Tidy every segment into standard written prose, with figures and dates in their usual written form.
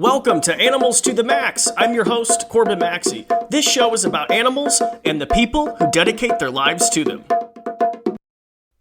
Welcome to Animals to the Max. I'm your host, Corbin Maxey. This show is about animals and the people who dedicate their lives to them.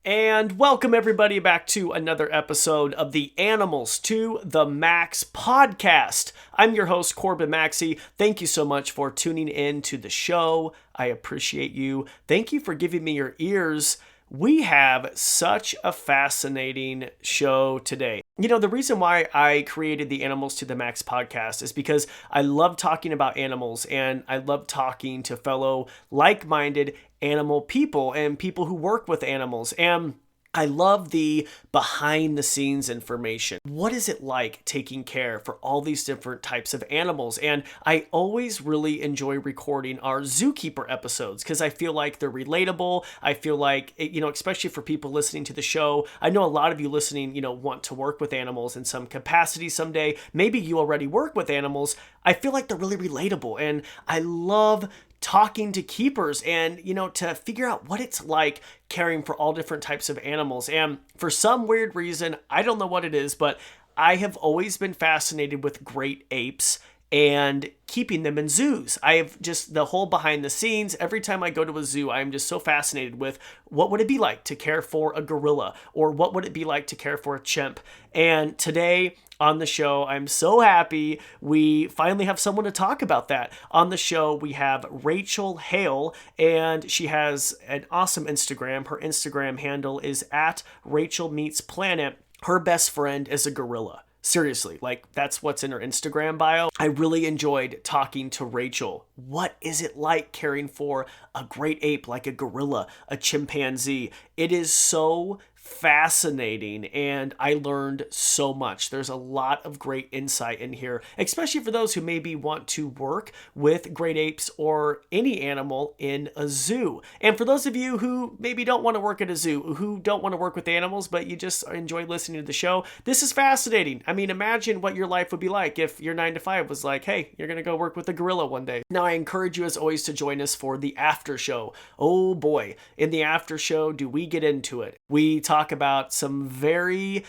And welcome everybody back to another episode of the Animals to the Max podcast. I'm your host, Corbin Maxey. Thank you so much for tuning in to the show. I appreciate you. Thank you for giving me your ears. We have such a fascinating show today. You know, the reason why I created the Animals to the Max podcast is because I love talking about animals and I love talking to fellow like-minded animal people and people who work with animals. And I love the behind the scenes information. What is it like taking care for all these different types of animals? And I always really enjoy recording our zookeeper episodes because I feel like they're relatable. I feel like, especially for people listening to the show, I know a lot of you listening, want to work with animals in some capacity someday. Maybe you already work with animals. I feel like they're really relatable. And I love talking to keepers and, to figure out what it's like caring for all different types of animals. And for some weird reason, I don't know what it is, but I have always been fascinated with great apes and keeping them in zoos. I have just the whole behind the scenes. Every time I go to a zoo, I'm just so fascinated with what would it be like to care for a gorilla, or what would it be like to care for a chimp. And today on the show, I'm so happy we finally have someone to talk about that. On the show, we have Rachel Hale, and she has an awesome Instagram. Her Instagram handle is @RachelMeetsPlanet. Her best friend is a gorilla. Seriously, that's what's in her Instagram bio. I really enjoyed talking to Rachel. What is it like caring for a great ape like a gorilla, a chimpanzee? It is so fascinating, and I learned so much. There's a lot of great insight in here, especially for those who maybe want to work with great apes or any animal in a zoo. And for those of you who maybe don't want to work at a zoo, who don't want to work with animals, but you just enjoy listening to the show, this is fascinating. I mean, imagine what your life would be like if your 9 to 5 was like, hey, you're going to go work with a gorilla one day. Now, I encourage you as always to join us for the after show. Oh boy, in the after show, do we get into it? We talk about some very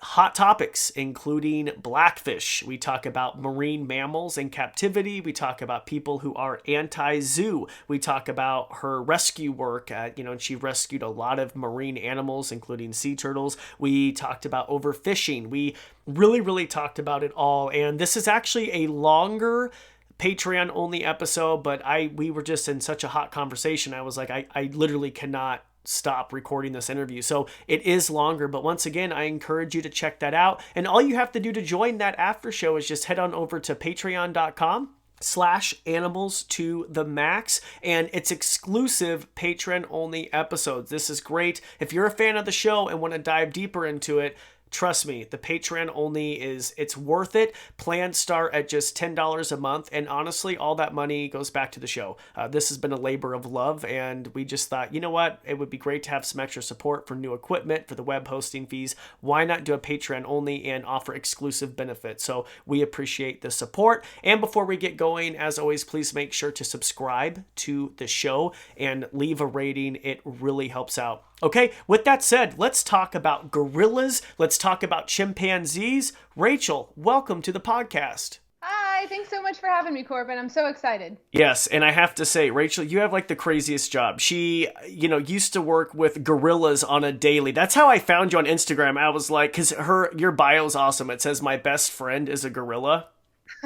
hot topics, including blackfish. We talk about marine mammals in captivity. We talk about people who are anti-zoo. We talk about her rescue work. And she rescued a lot of marine animals, including sea turtles. We talked about overfishing. We really talked about it all. And this is actually a longer Patreon only episode, but we were just in such a hot conversation. I was like, I literally cannot stop recording this interview. So it is longer, but once again, I encourage you to check that out. And all you have to do to join that after show is just head on over to patreon.com/animals to the max, and it's exclusive Patreon only episodes. This is great. If you're a fan of the show and want to dive deeper into it, trust me, the Patreon only it's worth it. Plans start at just $10 a month. And honestly, all that money goes back to the show. This has been a labor of love. And we just thought, you know what? It would be great to have some extra support for new equipment, for the web hosting fees. Why not do a Patreon only and offer exclusive benefits? So we appreciate the support. And before we get going, as always, please make sure to subscribe to the show and leave a rating. It really helps out. Okay, with that said, let's talk about gorillas. Let's talk about chimpanzees. Rachel, welcome to the podcast. Hi, thanks so much for having me, Corbin. I'm so excited. Yes, and I have to say, Rachel, you have the craziest job. She, used to work with gorillas on a daily. That's how I found you on Instagram. I was like, because your bio is awesome. It says, my best friend is a gorilla.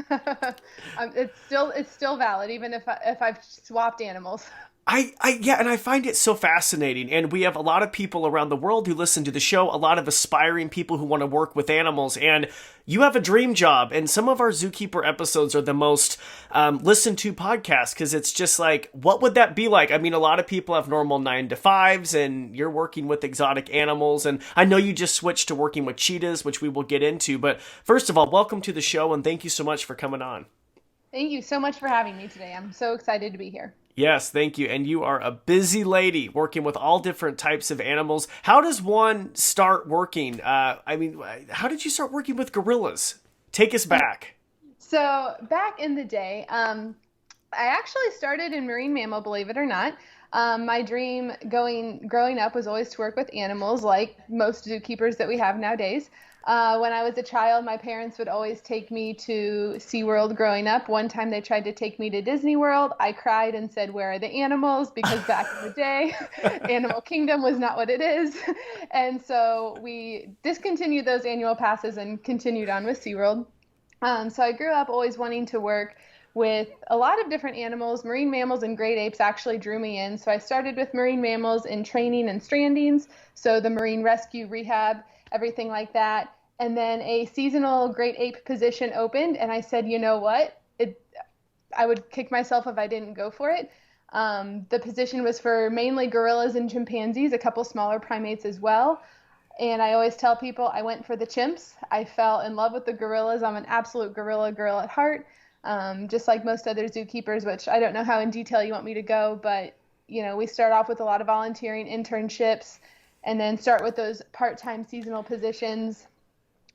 It's still valid, even if I've swapped animals. And I find it so fascinating. And we have a lot of people around the world who listen to the show, a lot of aspiring people who want to work with animals. And you have a dream job. And some of our zookeeper episodes are the most listened to podcasts because it's just like, what would that be like? I mean, a lot of people have normal 9 to 5s and you're working with exotic animals. And I know you just switched to working with cheetahs, which we will get into. But first of all, welcome to the show and thank you so much for coming on. Thank you so much for having me today. I'm so excited to be here. Yes, thank you. And you are a busy lady working with all different types of animals. How does one start working? How did you start working with gorillas? Take us back. So back in the day, I actually started in marine mammal, believe it or not. My dream growing up was always to work with animals like most zookeepers that we have nowadays. When I was a child, my parents would always take me to SeaWorld growing up. One time they tried to take me to Disney World. I cried and said, "Where are the animals?" Because back in the day, Animal Kingdom was not what it is. And so we discontinued those annual passes and continued on with SeaWorld. So I grew up always wanting to work with a lot of different animals. Marine mammals and great apes actually drew me in. So I started with marine mammals in training and strandings, so the marine rescue, rehab, everything like that. And then a seasonal great ape position opened, and I said, you know what? I would kick myself if I didn't go for it. The position was for mainly gorillas and chimpanzees, a couple smaller primates as well. And I always tell people I went for the chimps. I fell in love with the gorillas. I'm an absolute gorilla girl at heart, just like most other zookeepers, which I don't know how in detail you want me to go, but we start off with a lot of volunteering internships and then start with those part-time seasonal positions.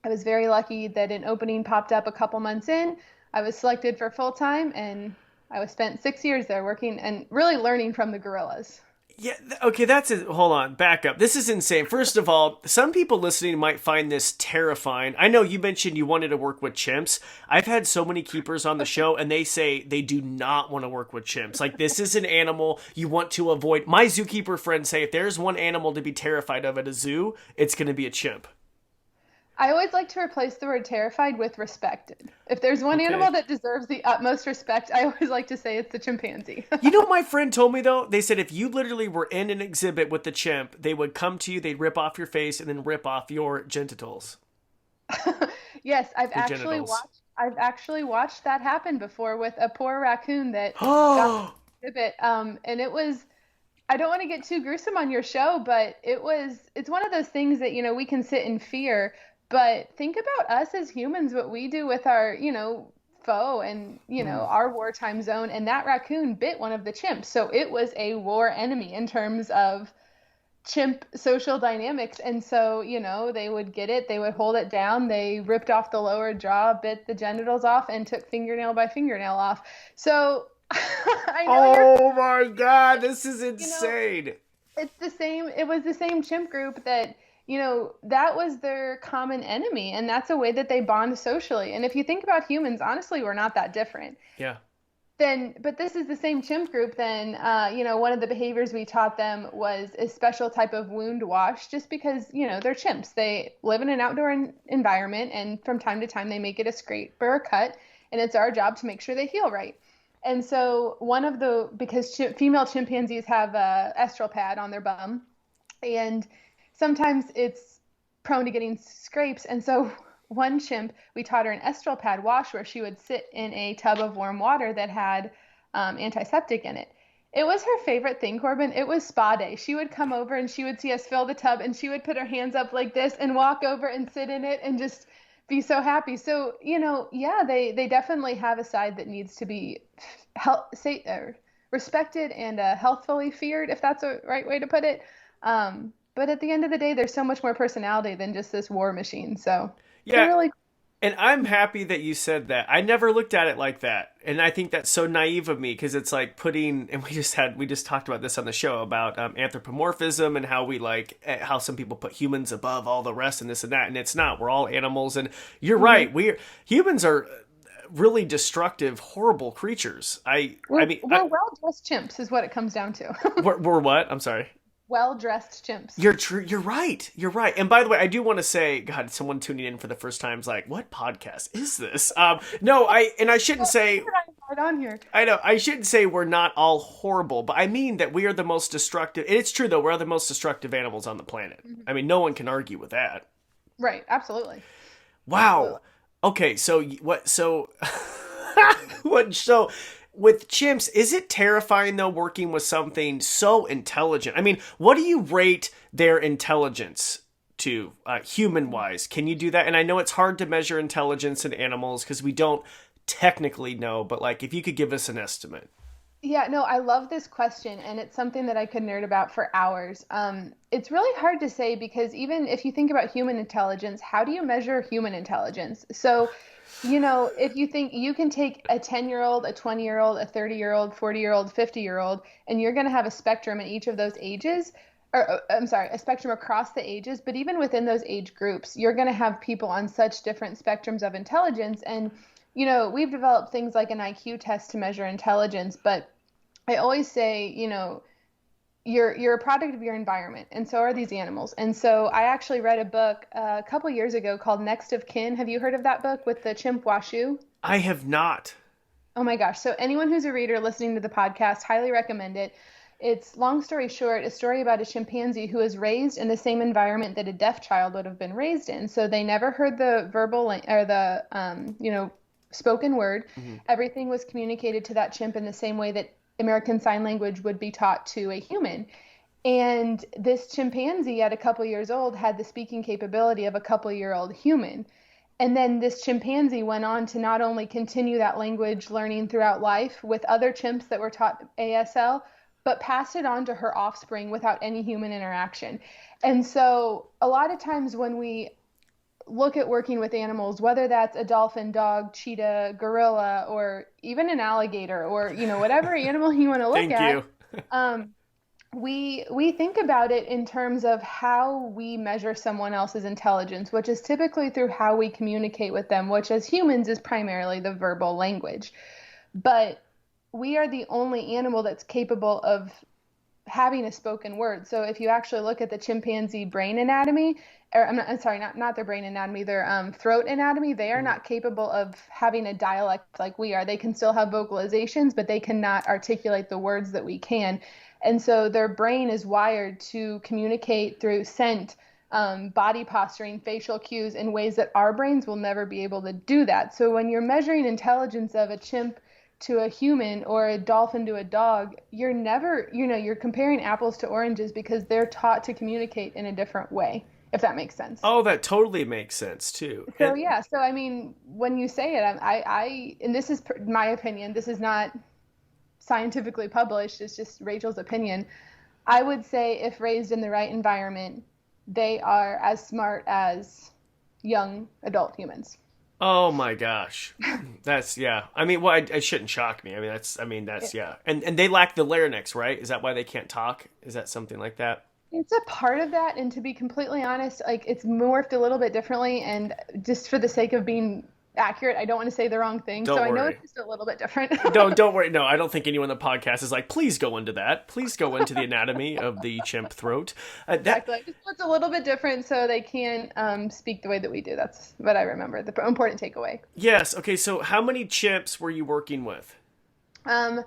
I was very lucky that an opening popped up a couple months in. I was selected for full-time, and I was spent 6 years there working and really learning from the gorillas. Yeah, okay, that's it. Hold on, back up. This is insane. First of all, some people listening might find this terrifying. I know you mentioned you wanted to work with chimps. I've had so many keepers on the show, and they say they do not want to work with chimps. Like, this is an animal you want to avoid. My zookeeper friends say if there's one animal to be terrified of at a zoo, it's going to be a chimp. I always like to replace the word terrified with respected. If there's one animal that deserves the utmost respect, I always like to say it's the chimpanzee. You know what my friend told me, though? They said if you literally were in an exhibit with the chimp, they would come to you, they'd rip off your face, and then rip off your genitals. Yes, I've actually watched that happen before with a poor raccoon that got an exhibit. And it was, I don't want to get too gruesome on your show, but it's one of those things that, we can sit in fear. But think about us as humans, what we do with our, foe and, our wartime zone. And that raccoon bit one of the chimps. So it was a war enemy in terms of chimp social dynamics. And so, they would get it, they would hold it down. They ripped off the lower jaw, bit the genitals off, and took fingernail by fingernail off. So I know oh my God, this is insane. It was the same chimp group that, that was their common enemy, and that's a way that they bond socially. And if you think about humans, honestly, we're not that different. Yeah. But this is the same chimp group. Then, one of the behaviors we taught them was a special type of wound wash, just because, they're chimps. They live in an outdoor environment, and from time to time they may get a scrape or a cut, and it's our job to make sure they heal right. And so because female chimpanzees have a estral pad on their bum, and sometimes it's prone to getting scrapes. And so one chimp, we taught her an estral pad wash where she would sit in a tub of warm water that had antiseptic in it. It was her favorite thing, Corbin. It was spa day. She would come over and she would see us fill the tub, and she would put her hands up like this and walk over and sit in it and just be so happy. So, they definitely have a side that needs to be respected and healthfully feared, if that's a right way to put it. But at the end of the day, there's so much more personality than just this war machine. So yeah, really... And I'm happy that you said that. I never looked at it like that, and I think that's so naive of me, because it's like and we just talked about this on the show about anthropomorphism and how how some people put humans above all the rest and this and that, and it's not. We're all animals, and you're right. Humans are really destructive, horrible creatures. We're well-dressed chimps is what it comes down to. we're what? I'm sorry. Well-dressed chimps. You're right. You're right. And by the way, I do want to say, God, someone tuning in for the first time is like, what podcast is this? No, I shouldn't say right on here. I know, I shouldn't say we're not all horrible, but I mean that we are the most destructive. And it's true though, we're the most destructive animals on the planet. Mm-hmm. I mean, no one can argue with that. Right, absolutely. Wow. Okay, so with chimps, is it terrifying, though, working with something so intelligent? I mean, what do you rate their intelligence to, human-wise? Can you do that? And I know it's hard to measure intelligence in animals because we don't technically know, but, if you could give us an estimate. Yeah, no, I love this question, and it's something that I could nerd about for hours. It's really hard to say because even if you think about human intelligence, how do you measure human intelligence? So... if you think you can take a 10-year-old, a 20-year-old, a 30-year-old, 40-year-old, 50-year-old, and you're going to have a spectrum in each of those ages, I'm sorry, a spectrum across the ages, but even within those age groups, you're going to have people on such different spectrums of intelligence. And, we've developed things like an IQ test to measure intelligence, but I always say, you're a product of your environment, and so are these animals. And so I actually read a book a couple years ago called Next of Kin. Have you heard of that book with the chimp Washu? I have not. Oh my gosh. So anyone who's a reader listening to the podcast, highly recommend it. It's, long story short, a story about a chimpanzee who was raised in the same environment that a deaf child would have been raised in. So they never heard the or the spoken word. Mm-hmm. Everything was communicated to that chimp in the same way that American Sign Language would be taught to a human. And this chimpanzee at a couple years old had the speaking capability of a couple-year-old human. And then this chimpanzee went on to not only continue that language learning throughout life with other chimps that were taught ASL, but passed it on to her offspring without any human interaction. And so a lot of times when we look at working with animals, whether that's a dolphin, dog, cheetah, gorilla, or even an alligator, or whatever animal you want to look at, we think about it in terms of how we measure someone else's intelligence, which is typically through how we communicate with them, which as humans is primarily the verbal language. But we are the only animal that's capable of having a spoken word. So if you actually look at the chimpanzee brain anatomy, or I'm sorry, not their brain anatomy, their throat anatomy, they are not capable of having a dialect like we are. They can still have vocalizations, but they cannot articulate the words that we can. And so their brain is wired to communicate through scent, body posturing, facial cues in ways that our brains will never be able to do that. So when you're measuring intelligence of a chimp to a human or a dolphin to a dog, you're never, you're comparing apples to oranges because they're taught to communicate in a different way, if that makes sense. Oh, that totally makes sense too. So yeah, so I mean, when you say it, and this is my opinion, this is not scientifically published, it's just Rachel's opinion. I would say if raised in the right environment, they are as smart as young adult humans. Oh my gosh. That's, yeah. I mean, well, it shouldn't shock me. That's, yeah. And they lack the larynx, right? Is that why they can't talk? Is that something like that? It's a part of that. And to be completely honest, like it's morphed a little bit differently. And just for the sake of being accurate, I don't want to say the wrong thing. Don't worry. I know it's just a little bit different. Don't worry. No, I don't think anyone on the podcast is like, please go into that. Please go into the anatomy of the chimp throat. Exactly. It's a little bit different so they can speak the way that we do. That's what I remember. The important takeaway. Yes. Okay. So how many chimps were you working with? When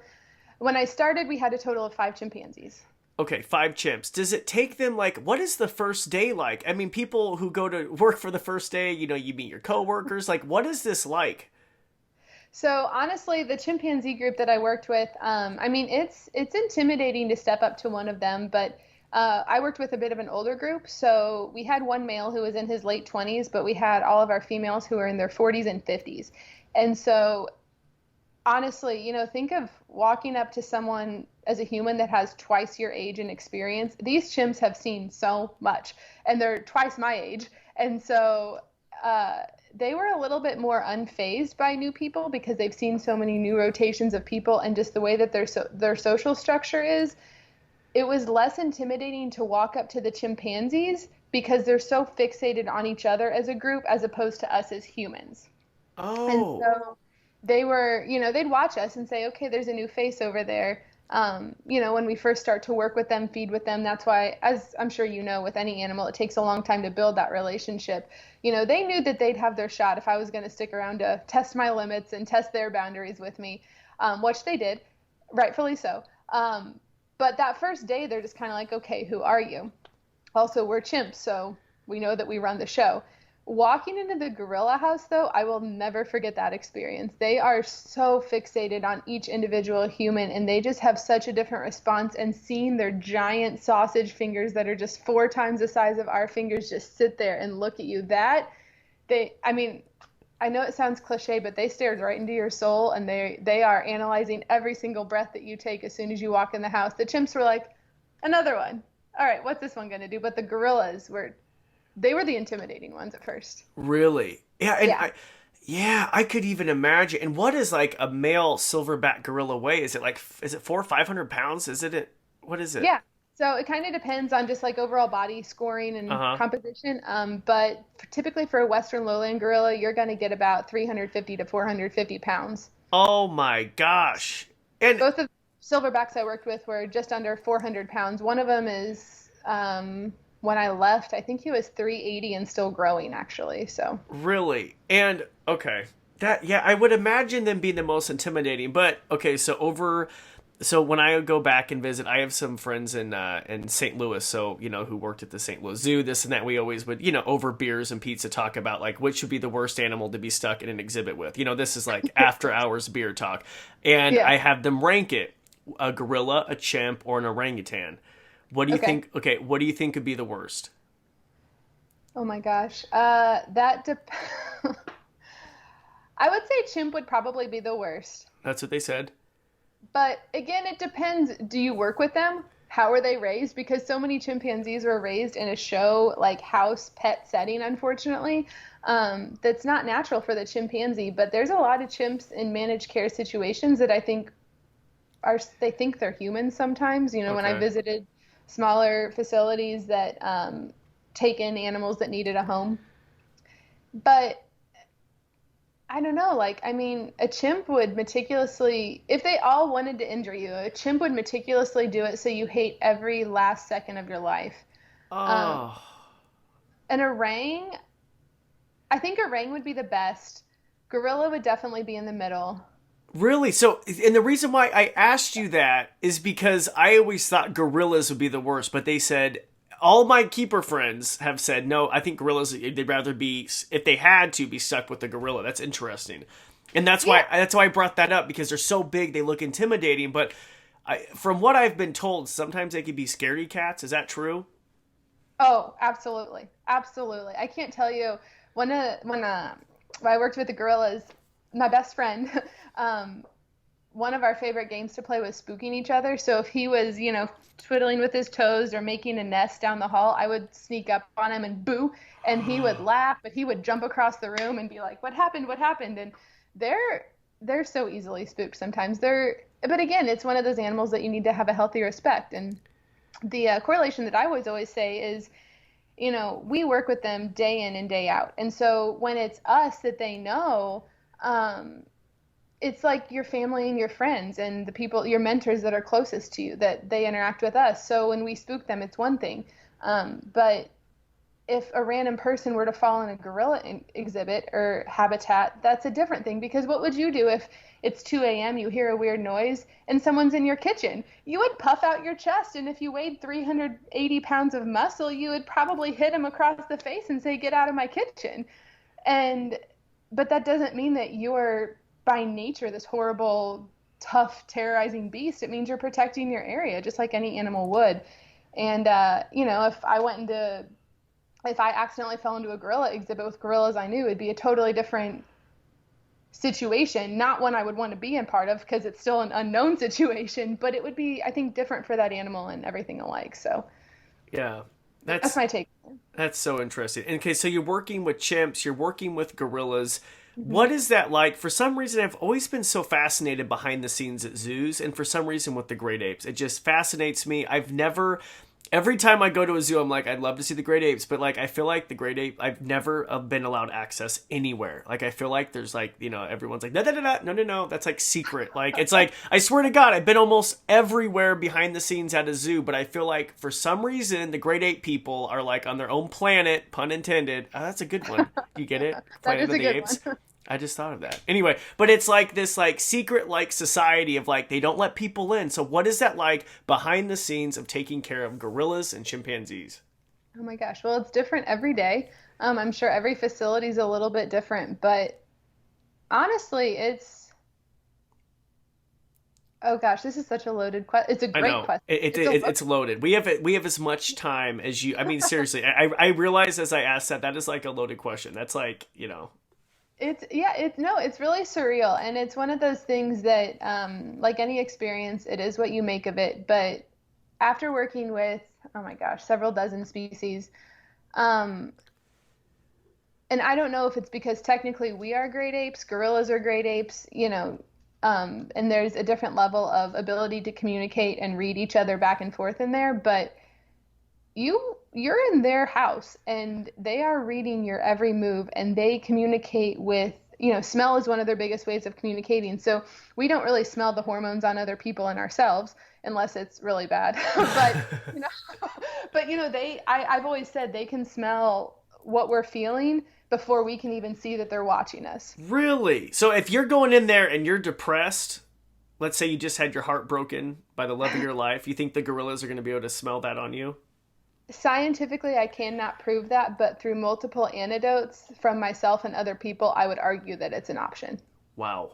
I started, we had a total of 5 chimpanzees. Okay, 5 chimps. Does it take them, what is the first day like? I mean, people who go to work for the first day, you meet your coworkers. What is this like? So honestly, the chimpanzee group that I worked with, it's intimidating to step up to one of them, but I worked with a bit of an older group. So we had one male who was in his late 20s, but we had all of our females who were in their 40s and 50s. And so honestly, think of walking up to someone as a human that has twice your age and experience. These chimps have seen so much, and they're twice my age. And so they were a little bit more unfazed by new people because they've seen so many new rotations of people, and just the way that their social structure is. It was less intimidating to walk up to the chimpanzees because they're so fixated on each other as a group as opposed to us as humans. Oh. And so they were, they'd watch us and say, okay, there's a new face over there. When we first start to work with them, feed with them, that's why, as I'm sure with any animal, it takes a long time to build that relationship. They knew that they'd have their shot if I was going to stick around to test my limits and test their boundaries with me, which they did, rightfully so. But that first day, they're just kind of like, okay, who are you? Also, we're chimps, so we know that we run the show. Walking into the gorilla house, though, I will never forget that experience. They are so fixated on each individual human, and they just have such a different response. And seeing their giant sausage fingers that are just 4 times the size of our fingers just sit there and look at you, I know it sounds cliche, but they stared right into your soul, and they are analyzing every single breath that you take as soon as you walk in the house. The chimps were like, another one. All right, what's this one going to do? But the gorillas were the intimidating ones at first. Really? Yeah. And yeah. I could even imagine. And what is a male silverback gorilla weigh? Is it 400 or 500 pounds? What is it? Yeah. So it kind of depends on just like overall body scoring and Uh-huh. composition. But typically for a Western lowland gorilla, you're going to get about 350 to 450 pounds. Oh my gosh. And Both of silverbacks I worked with were just under 400 pounds. One of them is, when I left, I think he was 380 and still growing actually. So really, and okay. That, yeah, I would imagine them being the most intimidating. But okay, so when I go back and visit, I have some friends in St. Louis, so who worked at the St. Louis Zoo, this and that. We always would, over beers and pizza, talk about like which would be the worst animal to be stuck in an exhibit with. This is like after hours beer talk, and yeah. I have them rank it: a gorilla, a chimp, or an orangutan. What do you Okay. think? Okay, what do you think would be the worst? Oh my gosh. I would say chimp would probably be the worst. That's what they said. But again, it depends. Do you work with them? How are they raised? Because so many chimpanzees were raised in a show like house pet setting, unfortunately. That's not natural for the chimpanzee. But there's a lot of chimps in managed care situations that I think they think they're humans sometimes. When I Okay. visited smaller facilities that take in animals that needed a home. But I don't know. Like, I mean, a chimp would meticulously, if they all wanted to injure you, a chimp would meticulously do it so you hate every last second of your life. Um, Oh, an orang, I think orang would be the best. Gorilla would definitely be in the middle. really? So, and the reason why I asked you that is because I always thought gorillas would be the worst, but they said all my keeper friends have said no. I think gorillas, they'd rather be, if they had to, be stuck with the gorilla. That's interesting, and Yeah. that's why I brought that up, because they're so big, they look intimidating. But from what I've been told, sometimes they can be scaredy cats. Is that true? Oh, absolutely. Absolutely. I can't tell you when I worked with the gorillas, my best friend, um, one of our favorite games to play was spooking each other. So if he was, twiddling with his toes or making a nest down the hall, I would sneak up on him and boo, and he would laugh, but he would jump across the room and be like, "What happened? What happened?" And they're they're so easily spooked sometimes. But again, it's one of those animals that you need to have a healthy respect. And the correlation that I always say is, we work with them day in and day out. And so when it's us that they know, um, it's like your family and your friends and the people, your mentors that are closest to you, that they interact with us. So when we spook them, it's one thing. But if a random person were to fall in a gorilla exhibit or habitat, that's a different thing. Because what would you do if it's 2 a.m., you hear a weird noise, and someone's in your kitchen? You would puff out your chest, and if you weighed 380 pounds of muscle, you would probably hit him across the face and say, "Get out of my kitchen." And but that doesn't mean that you're by nature this horrible, tough, terrorizing beast. It means you're protecting your area just like any animal would. And if I accidentally fell into a gorilla exhibit with gorillas I knew, it'd be a totally different situation, not one I would want to be in part of because it's still an unknown situation, but it would be, I think, different for that animal and everything alike. So Yeah, that's that's my take. That's so interesting. Okay, so you're working with chimps, you're working with gorillas. Mm-hmm. What is that like? For some reason, I've always been so fascinated behind the scenes at zoos, and for some reason with the great apes. It just fascinates me. Every time I go to a zoo, I'm like, I'd love to see the great apes, but like, I feel like the great ape, I've never been allowed access anywhere. Like, I feel like there's like, everyone's like, no, no, no, no, no, no, no, that's like secret. Like, it's like, I swear to God, I've been almost everywhere behind the scenes at a zoo, but I feel like for some reason, the great ape people are like on their own planet, pun intended. Oh, that's a good one. You get it? That Planet is of a the good Apes. one. I just thought of that. Anyway, but it's like this like secret like society of like they don't let people in. So what is that like behind the scenes of taking care of gorillas and chimpanzees? Oh my gosh. Well, it's different every day. I'm sure every facility is a little bit different, but honestly, oh gosh, this is such a loaded question. It's a I great know question. It's a it's loaded. We have as much time as you. I mean, seriously, I realize as I asked that is like a loaded question. That's like yeah, no, it's really surreal. And it's one of those things that, like any experience, it is what you make of it. But after working with, oh my gosh, several dozen species, um, and I don't know if it's because technically we are great apes, gorillas are great apes, And there's a different level of ability to communicate and read each other back and forth in there, but you're in their house and they are reading your every move, and they communicate with, smell is one of their biggest ways of communicating. So we don't really smell the hormones on other people and ourselves unless it's really bad. But you know, I've always said they can smell what we're feeling before we can even see that they're watching us. Really? So if you're going in there and you're depressed, let's say you just had your heart broken by the love of your life, you think the gorillas are going to be able to smell that on you? Scientifically, I cannot prove that, but through multiple anecdotes from myself and other people, I would argue that it's an option. Wow.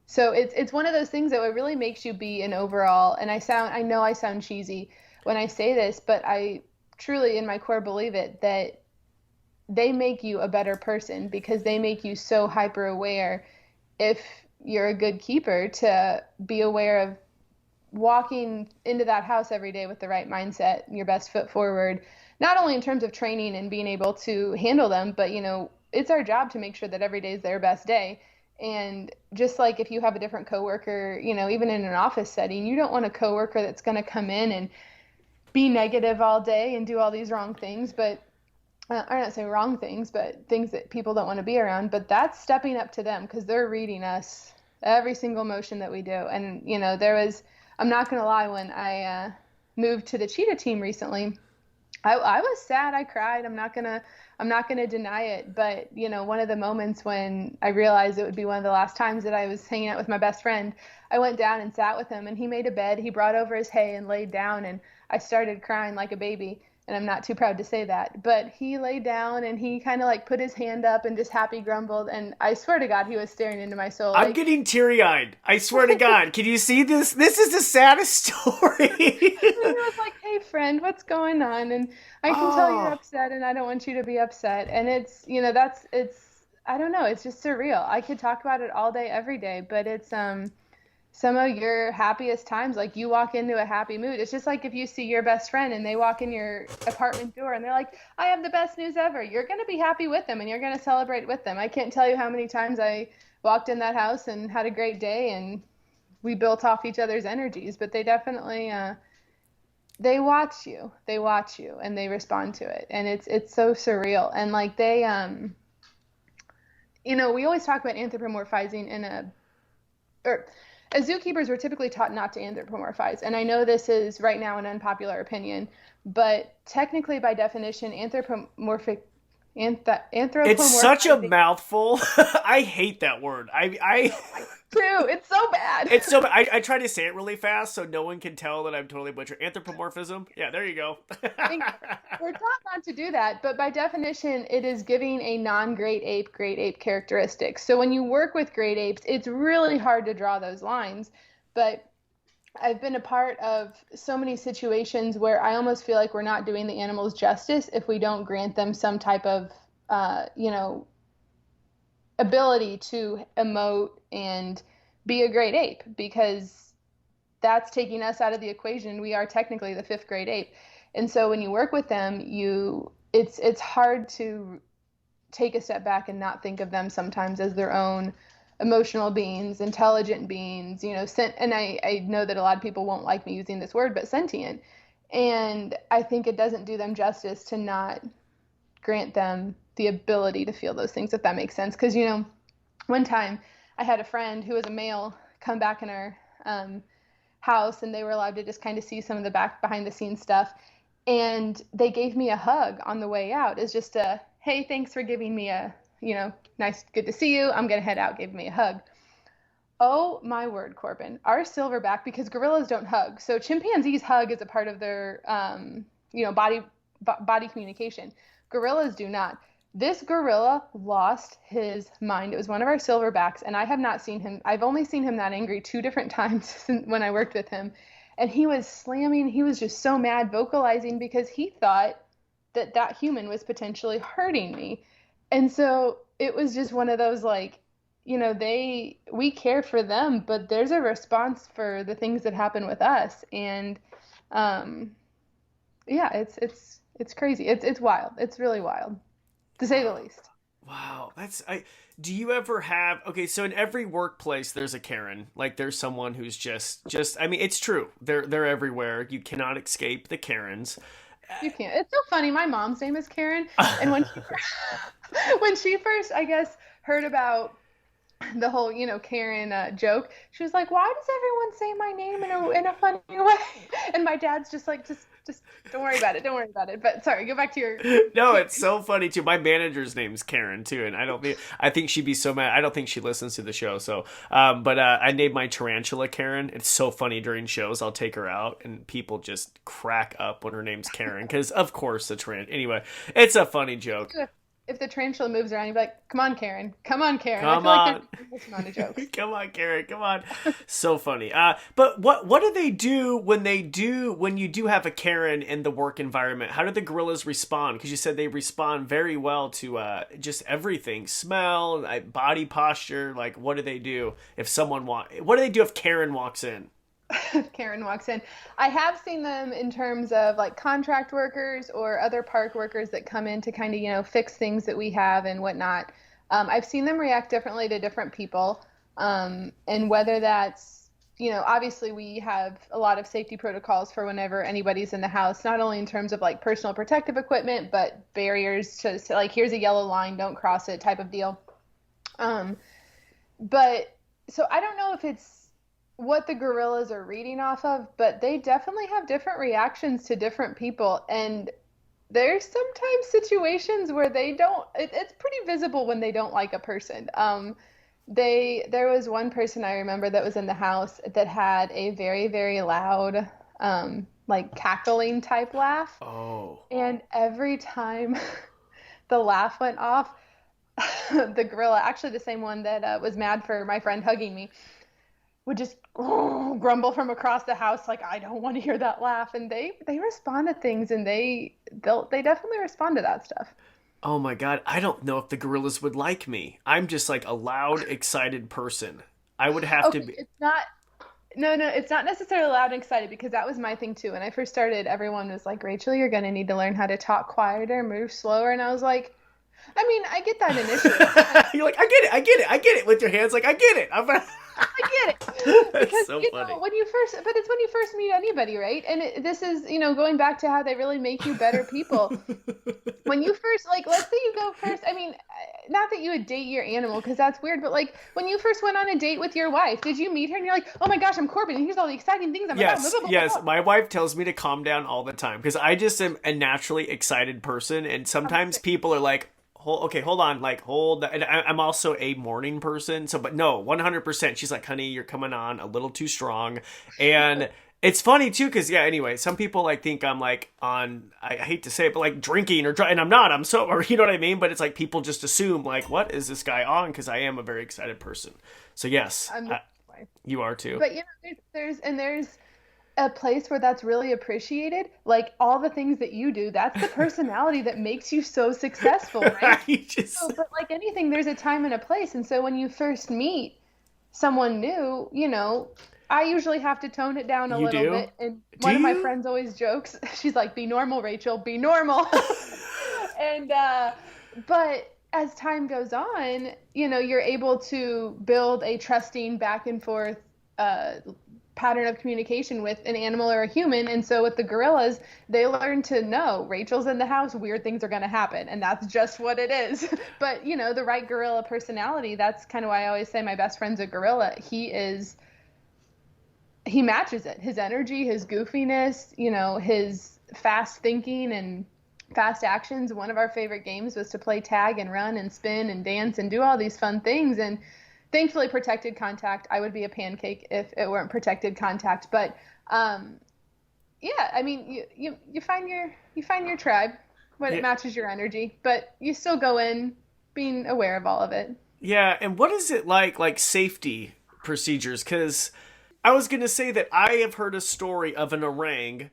So it's one of those things that really makes you be an overall, and I know I sound cheesy when I say this, but I truly in my core believe it, that they make you a better person because they make you so hyper aware if you're a good keeper to be aware of walking into that house every day with the right mindset, your best foot forward, not only in terms of training and being able to handle them, but it's our job to make sure that every day is their best day. And just like if you have a different coworker, even in an office setting, you don't want a coworker that's going to come in and be negative all day and do all these wrong things, but I'm not saying wrong things, but things that people don't want to be around. But that's stepping up to them because they're reading us every single motion that we do. And I'm not going to lie, when I moved to the cheetah team recently, I was sad. I cried. I'm not gonna deny it. But one of the moments when I realized it would be one of the last times that I was hanging out with my best friend, I went down and sat with him, and he made a bed. He brought over his hay and laid down, and I started crying like a baby. And I'm not too proud to say that, but he laid down and he kind of like put his hand up and just happy grumbled. And I swear to God, he was staring into my soul. I'm getting teary-eyed. I swear to God. Can you see this? This is the saddest story. He was like, "Hey friend, what's going on?" And I can tell you're upset and I don't want you to be upset. And it's, I don't know. It's just surreal. I could talk about it all day, every day, but it's, some of your happiest times, like you walk into a happy mood. It's just like if you see your best friend and they walk in your apartment door and they're like, "I have the best news ever." You're going to be happy with them and you're going to celebrate with them. I can't tell you how many times I walked in that house and had a great day and we built off each other's energies, but they definitely, they watch you and they respond to it. And it's so surreal. And like they, we always talk about anthropomorphizing as zookeepers, we're typically taught not to anthropomorphize. And I know this is right now an unpopular opinion, but technically by definition, it's such a mouthful. I hate that word. I True. It's so bad. It's so bad. I try to say it really fast so no one can tell that I'm totally butchering. Anthropomorphism. Yeah, there you go. We're taught not to do that, but by definition, it is giving a non-great ape characteristics. So when you work with great apes, it's really hard to draw those lines. But I've been a part of so many situations where I almost feel like we're not doing the animals justice if we don't grant them some type of, ability to emote and be a great ape, because that's taking us out of the equation. We are technically the fifth grade ape. And so when you work with them, it's hard to take a step back and not think of them sometimes as their own emotional beings, intelligent beings, and I know that a lot of people won't like me using this word, but sentient. And I think it doesn't do them justice to not grant them the ability to feel those things, if that makes sense. Because, one time I had a friend who was a male come back in our house, and they were allowed to just kind of see some of the behind the scenes stuff. And they gave me a hug on the way out. It's just a, "Hey, thanks for giving me a, nice, good to see you. I'm going to head out." Gave me a hug. Oh my word, Corbin, our silverback, because gorillas don't hug. So chimpanzees hug as a part of their, body communication. Gorillas do not. This gorilla lost his mind. It was one of our silverbacks, and I have not seen him. I've only seen him that angry 2 different times when I worked with him. And he was slamming. He was just so mad, vocalizing, because he thought that human was potentially hurting me. And so it was just one of those, like, we care for them, but there's a response for the things that happen with us. And it's crazy. It's wild. It's really wild, to say the least. Wow, do you ever have, okay, so in every workplace there's a Karen. Like there's someone who's just I mean, it's true. They're everywhere. You cannot escape the Karens. You can't. It's so funny. My mom's name is Karen, and when when she first, I guess, heard about the whole, Karen joke, she was like, "Why does everyone say my name in a funny way?" And my dad's just like, "Just don't worry about it. Don't worry about it." But sorry, go back to your. No, it's so funny too. My manager's name's Karen too, and I think she'd be so mad. I don't think she listens to the show. So, but I named my tarantula Karen. It's so funny during shows. I'll take her out, and people just crack up when her name's Karen because, of course, the tarantula. Anyway, it's a funny joke. If the tarantula moves around, you'd be like, "Come on, Karen. Come on, Karen." Come I feel on. like there's a amount of jokes. Come on, Karen. Come on. So funny. But what do they do when you do have a Karen in the work environment? How do the gorillas respond? Because you said they respond very well to just everything, smell, body posture. Like, what do they do if what do they do if Karen walks in? Karen walks in. I have seen them in terms of like contract workers or other park workers that come in to kind of, fix things that we have and whatnot. I've seen them react differently to different people. And whether that's, obviously we have a lot of safety protocols for whenever anybody's in the house, not only in terms of like personal protective equipment, but barriers to like, here's a yellow line, don't cross it type of deal. But so I don't know if it's what the gorillas are reading off of, but they definitely have different reactions to different people. And there's sometimes situations where they don't, it's pretty visible when they don't like a person. There was one person I remember that was in the house that had a very, very loud, like cackling type laugh. Oh. And every time the laugh went off, the gorilla, actually the same one that was mad for my friend hugging me, would just grumble from across the house like, I don't want to hear that laugh. And they respond to things, and they definitely respond to that stuff. Oh my God. I don't know if the gorillas would like me. I'm just like a loud, excited person. I would have to Okay, be. it's not. No, no, it's not necessarily loud and excited, because that was my thing too. When I first started, everyone was like, "Rachel, you're gonna need to learn how to talk quieter, move slower." And I was like, I mean, I get that initially. You're like, I get it with your hands. Like, I get it. I get it. That's Because, so funny. but it's when you first meet anybody, right? And this is, going back to how they really make you better people. When you first, like, let's say you go first, I mean, not that you would date your animal, because that's weird, but like when you first went on a date with your wife, did you meet her and you're like, "Oh my gosh, I'm Corbin, and here's all the exciting things I'm about." Yes, Blah, blah, blah, yes. blah. My wife tells me to calm down all the time because I just am a naturally excited person, and sometimes people are like, okay, hold on, like hold. And I'm also a morning person, so but no, 100%. She's like, "Honey, you're coming on a little too strong," and it's funny too because yeah. Anyway, some people like think I'm like on. I hate to say it, but like drinking or and I'm not. I'm sober. You know what I mean? But it's like people just assume like, what is this guy on? Because I am a very excited person. So yes, I'm the same way. you are too. But there's a place where that's really appreciated. Like all the things that you do, that's the personality that makes you so successful, right? I just So, but like anything, there's a time and a place. And so when you first meet someone new, I usually have to tone it down a you little do. bit. And Do one of my you? friends always jokes, she's like, "Be normal, Rachel, be normal." And, but as time goes on, you're able to build a trusting back and forth, pattern of communication with an animal or a human. And so with the gorillas, they learn to know Rachel's in the house, weird things are going to happen. And that's just what it is. But, the right gorilla personality, that's kind of why I always say my best friend's a gorilla. He matches it. His energy, his goofiness, his fast thinking and fast actions. One of our favorite games was to play tag and run and spin and dance and do all these fun things. And thankfully, protected contact. I would be a pancake if it weren't protected contact. But yeah, I mean, you find your tribe when it matches your energy, but you still go in being aware of all of it. Yeah, and what is it like safety procedures? Because I was going to say that I have heard a story of an orang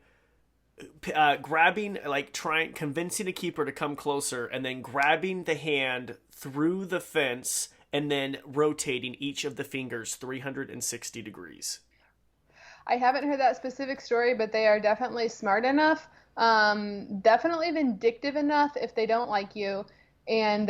grabbing, like convincing a keeper to come closer, and then grabbing the hand through the fence and then rotating each of the fingers 360 degrees. I haven't heard that specific story, but they are definitely smart enough, definitely vindictive enough if they don't like you. And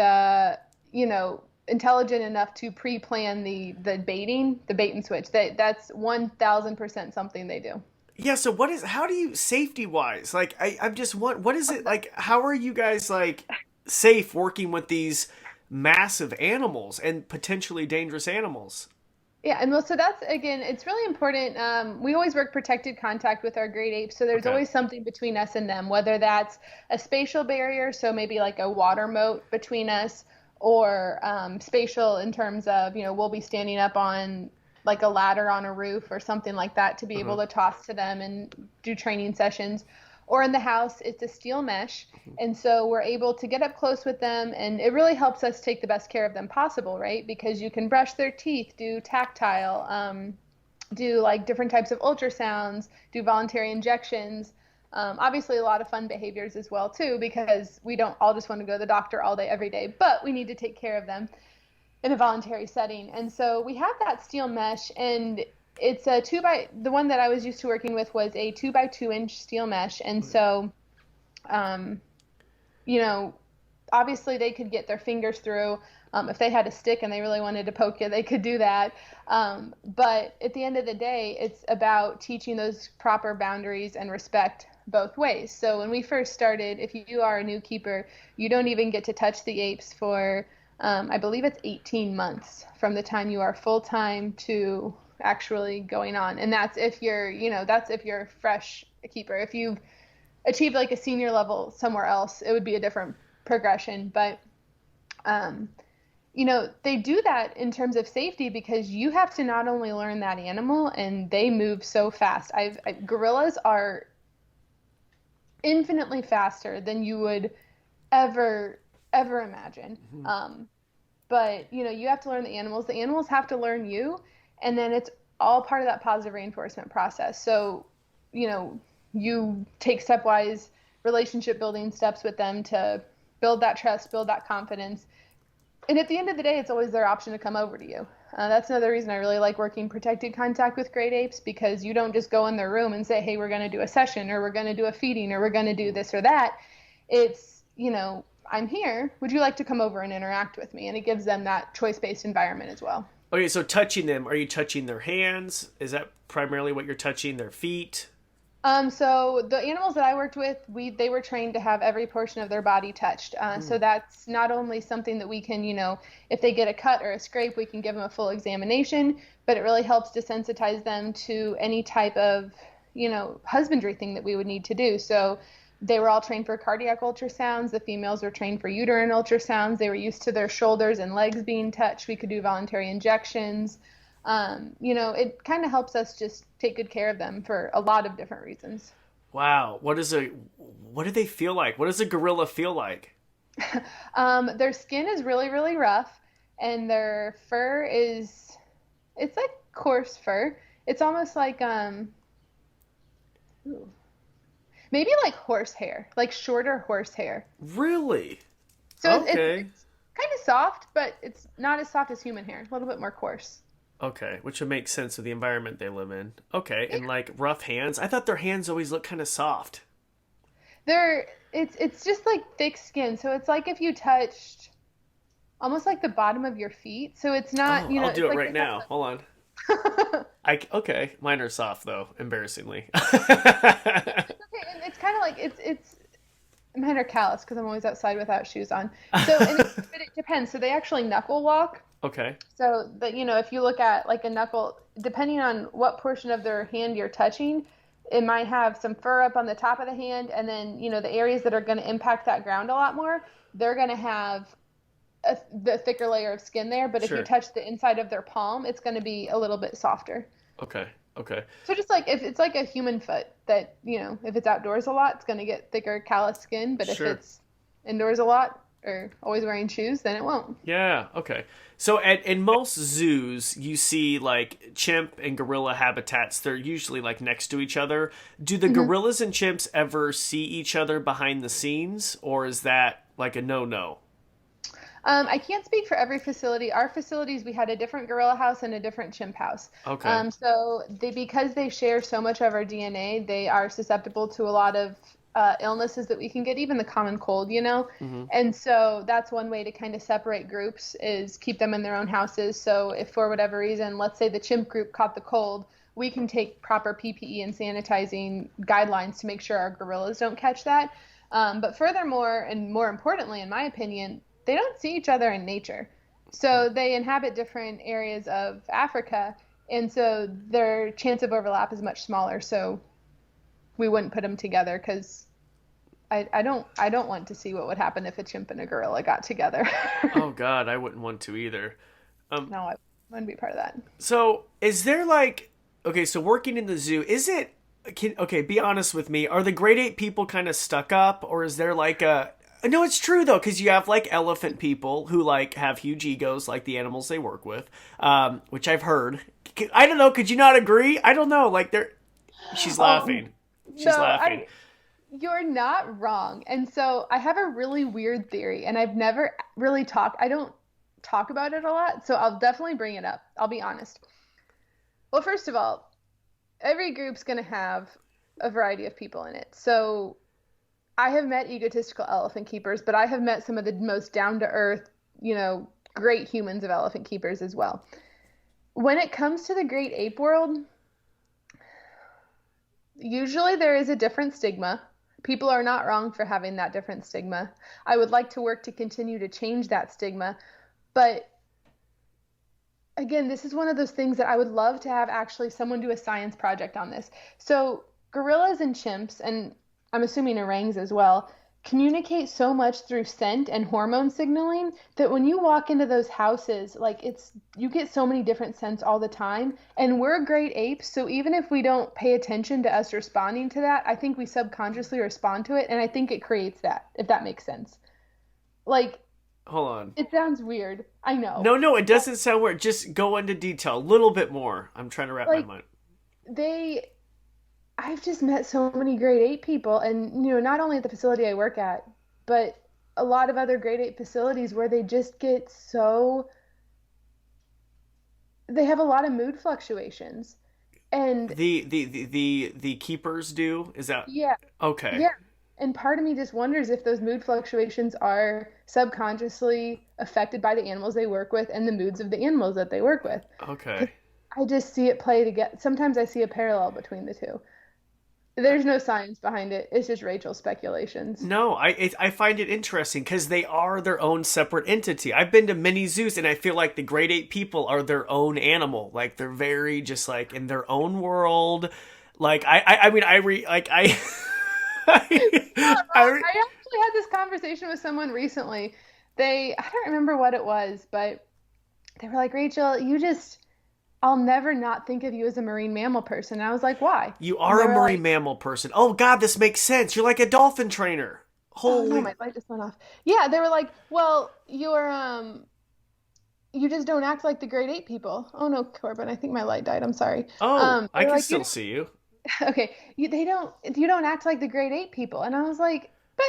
intelligent enough to pre-plan the baiting, the bait and switch. That's 1000% something they do. Yeah, so how do you, safety wise, like, I'm just, what is it, like, how are you guys, like, safe working with these massive animals and potentially dangerous animals? Yeah, and well, so that's again, it's really important. We always work protected contact with our great apes, so there's Okay. always something between us and them, whether that's a spatial barrier, so maybe like a water moat between us, or spatial in terms of, we'll be standing up on like a ladder on a roof or something like that to be able Uh-huh. to toss to them and do training sessions. Or in the house, it's a steel mesh. And so we're able to get up close with them, and it really helps us take the best care of them possible, right? Because you can brush their teeth, do tactile, do like different types of ultrasounds, do voluntary injections. Obviously, a lot of fun behaviors as well too, because we don't all just want to go to the doctor all day every day, but we need to take care of them in a voluntary setting. And so we have that steel mesh, and it's a the one that I was used to working with was a 2 by 2 inch steel mesh. And so, um, you know, obviously they could get their fingers through. If they had a stick and they really wanted to poke you, they could do that. But at the end of the day, it's about teaching those proper boundaries and respect both ways. So when we first started, if you are a new keeper, you don't even get to touch the apes for, I believe it's 18 months from the time you are full time to actually going on. And that's if you're, that's if you're a fresh keeper. If you've achieved like a senior level somewhere else, it would be a different progression. But um, they do that in terms of safety because you have to not only learn that animal, and they move so fast. Gorillas are infinitely faster than you would ever imagine. Hmm. But you have to learn the animals. The animals have to learn you, and then it's all part of that positive reinforcement process. So, you take stepwise relationship building steps with them to build that trust, build that confidence. And at the end of the day, it's always their option to come over to you. That's another reason I really like working protected contact with great apes, because you don't just go in their room and say, hey, we're going to do a session, or we're going to do a feeding, or we're going to do this or that. It's, I'm here. Would you like to come over and interact with me? And it gives them that choice-based environment as well. Okay, so touching them, are you touching their hands? Is that primarily what you're touching? Their feet? So the animals that I worked with, they were trained to have every portion of their body touched. So Hmm. that's not only something that we can, if they get a cut or a scrape, we can give them a full examination, but it really helps desensitize them to any type of, husbandry thing that we would need to do. So they were all trained for cardiac ultrasounds. The females were trained for uterine ultrasounds. They were used to their shoulders and legs being touched. We could do voluntary injections. It kind of helps us just take good care of them for a lot of different reasons. Wow. What do they feel like? What does a gorilla feel like? Their skin is really, really rough, and their fur it's like coarse fur. It's almost like, ooh, maybe like horsehair, like shorter horsehair. Really? So Okay. it's kind of soft, but it's not as soft as human hair, a little bit more coarse. Okay, which would make sense of the environment they live in. Okay, and like rough hands. I thought their hands always look kind of soft. It's just like thick skin. So it's like if you touched almost like the bottom of your feet. So it's not, Oh, I'll it's do it like right they now. Hold on. have Okay, mine are soft though, embarrassingly. okay, and it's kind of like it's mine are callous because I'm always outside without shoes on. So but it depends. So they actually knuckle walk. Okay. So that if you look at like a knuckle, depending on what portion of their hand you're touching, it might have some fur up on the top of the hand, and then the areas that are going to impact that ground a lot more, they're going to have the thicker layer of skin there. But if you Sure. touch the inside of their palm, it's going to be a little bit softer. Okay. Okay. So just like if it's like a human foot that, if it's outdoors a lot, it's going to get thicker callous skin. But if Sure. it's indoors a lot or always wearing shoes, then it won't. Yeah, okay. So in most zoos, you see like chimp and gorilla habitats. They're usually like next to each other. Do the Mhm. gorillas and chimps ever see each other behind the scenes, or is that like a no-no? I can't speak for every facility. Our facilities, we had a different gorilla house and a different chimp house. Okay. So because they share so much of our DNA, they are susceptible to a lot of illnesses that we can get, even the common cold, Hmm. And so that's one way to kind of separate groups is keep them in their own houses. So if for whatever reason, let's say the chimp group caught the cold, we can take proper PPE and sanitizing guidelines to make sure our gorillas don't catch that. But furthermore, and more importantly, in my opinion, they don't see each other in nature. So they inhabit different areas of Africa, and so their chance of overlap is much smaller. So we wouldn't put them together because I don't want to see what would happen if a chimp and a gorilla got together. Oh God, I wouldn't want to either. No, I wouldn't be part of that. So is there like, okay, so working in the zoo, is it, okay, be honest with me. Are the grade 8 people kind of stuck up, or is there like a, no, it's true though, because you have like elephant people who like have huge egos like the animals they work with, which I've heard. I don't know, could you not agree? I don't know, like they're, she's laughing. She's No, laughing. you're not wrong. And so I have a really weird theory, and I've never really I don't talk about it a lot, so I'll definitely bring it up. I'll be honest. Well, first of all, every group's going to have a variety of people in it. So I have met egotistical elephant keepers, but I have met some of the most down to earth, great humans of elephant keepers as well. When it comes to the great ape world, usually there is a different stigma. People are not wrong for having that different stigma. I would like to work to continue to change that stigma. But again, this is one of those things that I would love to have actually someone do a science project on this. So gorillas and chimps, and I'm assuming orangs as well, communicate so much through scent and hormone signaling that when you walk into those houses, like you get so many different scents all the time. And we're great apes, so even if we don't pay attention to us responding to that, I think we subconsciously respond to it, and I think it creates that, if that makes sense. Like, Hold on. it sounds weird. I know. No, it doesn't sound weird. Just go into detail a little bit more. I'm trying to wrap my mind. I've just met so many grade 8 people, and not only at the facility I work at, but a lot of other grade 8 facilities where they just get they have a lot of mood fluctuations. And The keepers do? Is that yeah, okay? yeah. And part of me just wonders if those mood fluctuations are subconsciously affected by the animals they work with and the moods of the animals that they work with. Okay. I just see it play together. Sometimes I see a parallel between the two. There's no science behind it. It's just Rachel's speculations. No, I find it interesting because they are their own separate entity. I've been to many zoos and I feel like the grade 8 people are their own animal. Like they're very just like in their own world. Like I mean I I actually had this conversation with someone recently. I don't remember what it was, but they were like, Rachel, I'll never not think of you as a marine mammal person. And I was like, why? You are a marine mammal person. Oh God, this makes sense. You're like a dolphin trainer. Holy. Oh no, my light just went off. Yeah, they were like, well, you just don't act like the grade 8 people. Oh no, Corbin, I think my light died. I'm sorry. Oh, I can like, still see you. Okay, you don't act like the grade 8 people. And I was like, but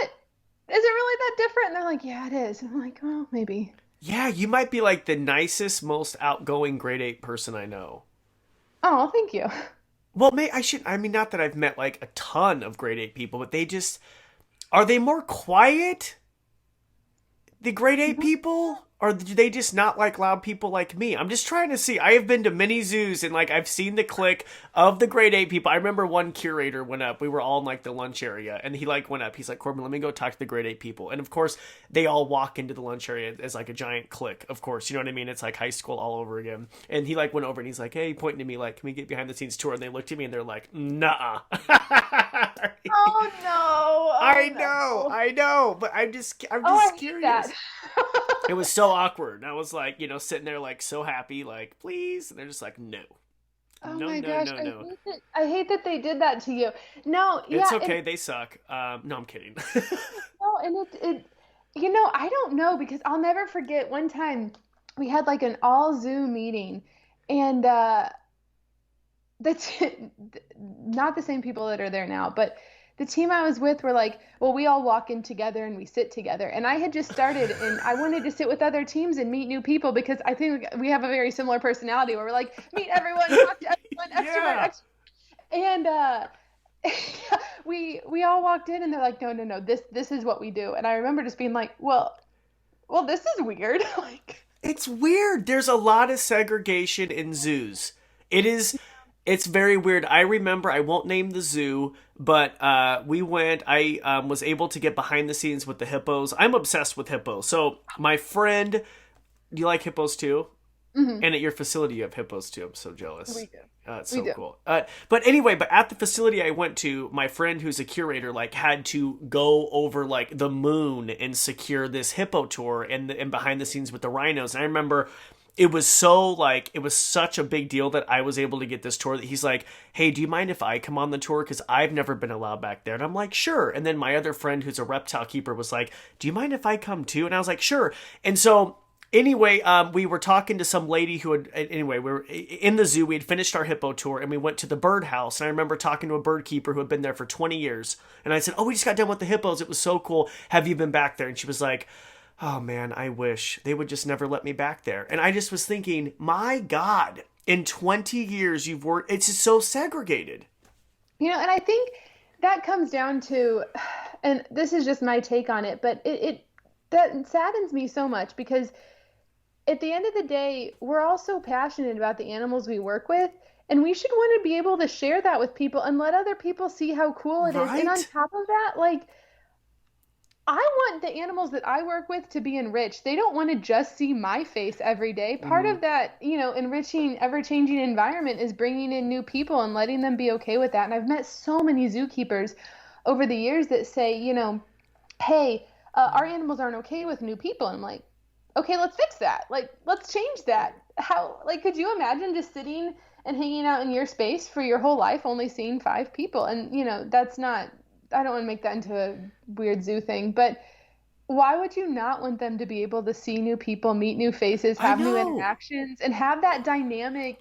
is it really that different? And they're like, yeah, it is. And I'm like, oh, maybe. Yeah, you might be like the nicest, most outgoing grade 8 person I know. Oh, thank you. Well, I mean, not that I've met like a ton of grade 8 people, but are they more quiet? The grade 8 people? Or do they just not like loud people like me? I'm just trying to see. I have been to many zoos and like I've seen the clique of the grade 8 people. I remember one curator went up. We were all in like the lunch area and he like went up. He's like, Corbin, let me go talk to the grade 8 people. And of course, they all walk into the lunch area as like a giant clique. Of course, you know what I mean? It's like high school all over again. And he like went over and he's like, hey, pointing to me like, can we get behind the scenes tour? And they looked at me and they're like, nah. Oh no. I know, but I'm just curious. It was so awkward. And I was like, sitting there like so happy, like, please. And they're just like, no. Oh no, my no, gosh, no. I hate that they did that to you. No, yeah. It's okay, they suck. No, I'm kidding. No, and I don't know because I'll never forget one time we had like an all Zoom meeting and that's not the same people that are there now, but the team I was with were like, well, we all walk in together and we sit together. And I had just started and I wanted to sit with other teams and meet new people because I think we have a very similar personality where we're like, meet everyone, talk to everyone, extrovert, Yeah. extrovert. And we all walked in and they're like, no, this is what we do. And I remember just being like, well, this is weird. Like, it's weird. There's a lot of segregation in zoos. It's very weird. I remember, I won't name the zoo, but we went, I was able to get behind the scenes with the hippos. I'm obsessed with hippos. So my friend, do you like hippos too? Mm-hmm. And at your facility, you have hippos too. I'm so jealous. We do. It's so cool. But anyway, but at the facility I went to, my friend who's a curator like had to go over like the moon and secure this hippo tour and behind the scenes with the rhinos. And I remember it was such a big deal that I was able to get this tour that he's like, hey, do you mind if I come on the tour? Because I've never been allowed back there. And I'm like, sure. And then my other friend who's a reptile keeper was like, do you mind if I come too? And I was like, sure. And so anyway, we were talking to some lady who had, anyway, we were in the zoo. We had finished our hippo tour and we went to the birdhouse. And I remember talking to a bird keeper who had been there for 20 years. And I said, oh, we just got done with the hippos. It was so cool. Have you been back there? And she was like, oh man, I wish they would just never let me back there. And I just was thinking, my God, in 20 years you've worked, it's just so segregated. And I think that comes down to, and this is just my take on it, but that saddens me so much because at the end of the day, we're all so passionate about the animals we work with, and we should want to be able to share that with people and let other people see how cool it is. And on top of that, like, I want the animals that I work with to be enriched. They don't want to just see my face every day. Part of that, enriching, ever-changing environment is bringing in new people and letting them be okay with that. And I've met so many zookeepers over the years that say, hey, our animals aren't okay with new people. And I'm like, okay, let's fix that. Like, let's change that. How, like, could you imagine just sitting and hanging out in your space for your whole life, only seeing 5 people? And, that's not, I don't want to make that into a weird zoo thing, but why would you not want them to be able to see new people, meet new faces, have new interactions, and have that dynamic,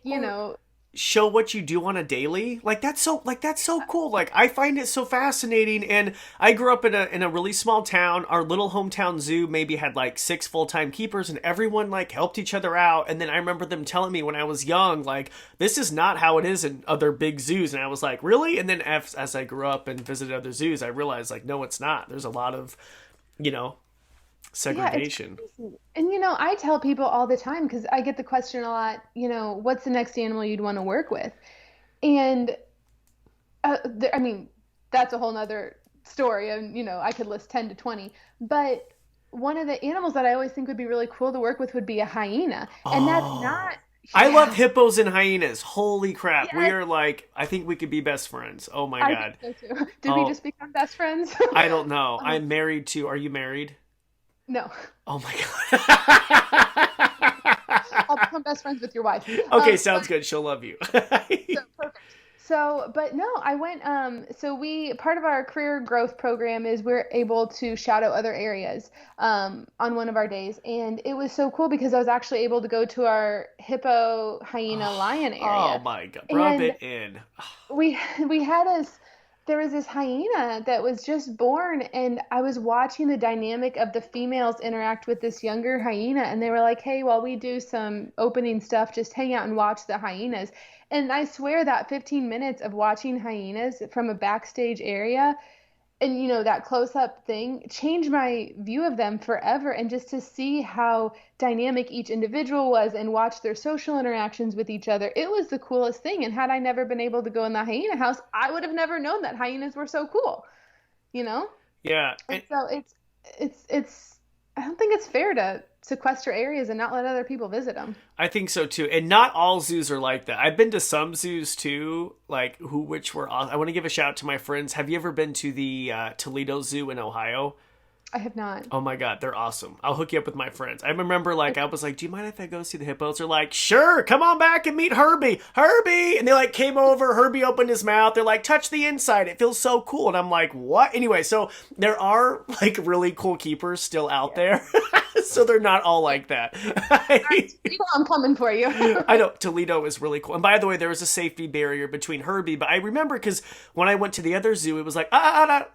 show what you do on a daily? That's so cool. Like, I find it so fascinating. And I grew up in a really small town. Our little hometown zoo maybe had like 6 full-time keepers, and everyone like helped each other out. And then I remember them telling me when I was young, like, this is not how it is in other big zoos. And I was like, really? And then as I grew up and visited other zoos, I realized like, no, it's not. There's a lot of, segregation. Yeah, and I tell people all the time, because I get the question a lot, what's the next animal you'd want to work with? And I mean, that's a whole nother story, and I could list 10 to 20, but one of the animals that I always think would be really cool to work with would be a hyena. And that's not, I love hippos and hyenas. Holy crap. Yeah. We are like, I think we could be best friends. Oh my God. I think so too. Did we just become best friends? I don't know. I'm married to, are you married? No. Oh my God. I'll become best friends with your wife. Okay, sounds good. She'll love you. So perfect. So, but no, I went, part of our career growth program is we're able to shout out other areas on one of our days. And it was so cool because I was actually able to go to our hippo, hyena, lion area. Oh my God. Rub it in. There was this hyena that was just born, and I was watching the dynamic of the females interact with this younger hyena, and they were like, hey, while we do some opening stuff, just hang out and watch the hyenas. And I swear that 15 minutes of watching hyenas from a backstage area and, that close-up thing changed my view of them forever. And just to see how dynamic each individual was and watch their social interactions with each other, it was the coolest thing. And had I never been able to go in the hyena house, I would have never known that hyenas were so cool, Yeah. And so it's I don't think it's fair to sequester areas and not let other people visit them. I think so too. And not all zoos are like that. I've been to some zoos too, which were awesome. I want to give a shout out to my friends. Have you ever been to the Toledo Zoo in Ohio? I have not. Oh my God, they're awesome. I'll hook you up with my friends. I remember I was like, do you mind if I go see the hippos? They're like, sure, come on back and meet Herbie. Herbie! And they came over, Herbie opened his mouth. They're like, touch the inside. It feels so cool. And I'm like, what? Anyway, so there are really cool keepers still out there. So they're not all like that. I'm coming for you. I know. Toledo is really cool. And by the way, there was a safety barrier between Herbie. But I remember because when I went to the other zoo, it was like,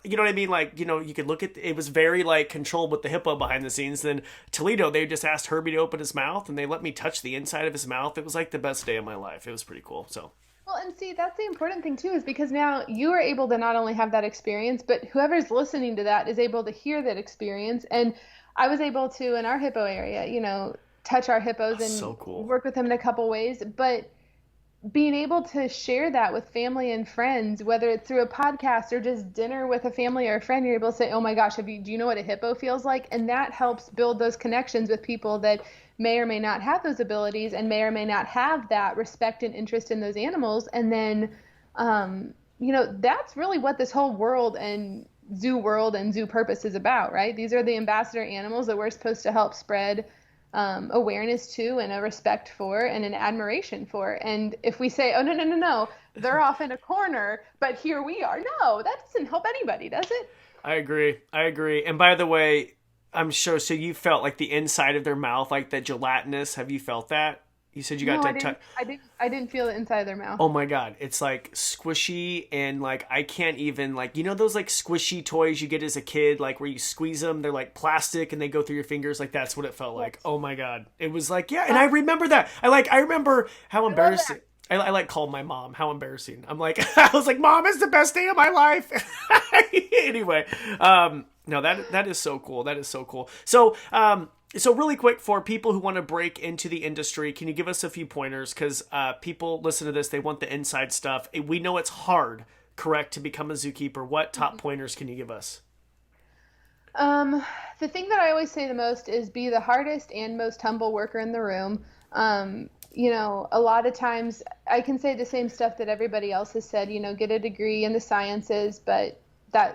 you know what I mean? You could look at, it was very controlled with the hippo behind the scenes. Then Toledo, they just asked Herbie to open his mouth and they let me touch the inside of his mouth. It was the best day of my life. It was pretty cool. So Well, and see, that's the important thing too, is because now you are able to not only have that experience, but whoever's listening to that is able to hear that experience. And I was able to, in our hippo area, touch our hippos That's and so cool. work with them in a couple ways. But being able to share that with family and friends, whether it's through a podcast or just dinner with a family or a friend, you're able to say, "Oh my gosh, do you know what a hippo feels like?" And that helps build those connections with people that may or may not have those abilities and may or may not have that respect and interest in those animals. And then, that's really what this whole world and zoo purpose is about, right? These are the ambassador animals that we're supposed to help spread awareness to and a respect for and an admiration for. And if we say, oh, no, no, no, no, they're off in a corner, but here we are. No, that doesn't help anybody, does it? I agree. I agree. And by the way, I'm sure. So you felt like the inside of their mouth, like the gelatinous. Have you felt that? You said you got No, to I touch. didn't. I didn't feel it inside of their mouth. Oh my god, it's like squishy and like I can't even like those like squishy toys you get as a kid like where you squeeze them, they're like plastic and they go through your fingers, like that's what it felt like. Yes. Oh my god. It was like yeah, and I remember that. I remember how I love that. embarrassing I like called my mom. How embarrassing. I'm like I was like, "Mom, it's the best day of my life." Anyway, no, that is so cool. That is so cool. So really quick for people who want to break into the industry, can you give us a few pointers? Because people listen to this, they want the inside stuff. We know it's hard, correct, to become a zookeeper. What top pointers can you give us? Um, the thing that I always say the most is be the hardest and most humble worker in the room. A lot of times I can say the same stuff that everybody else has said, get a degree in the sciences, but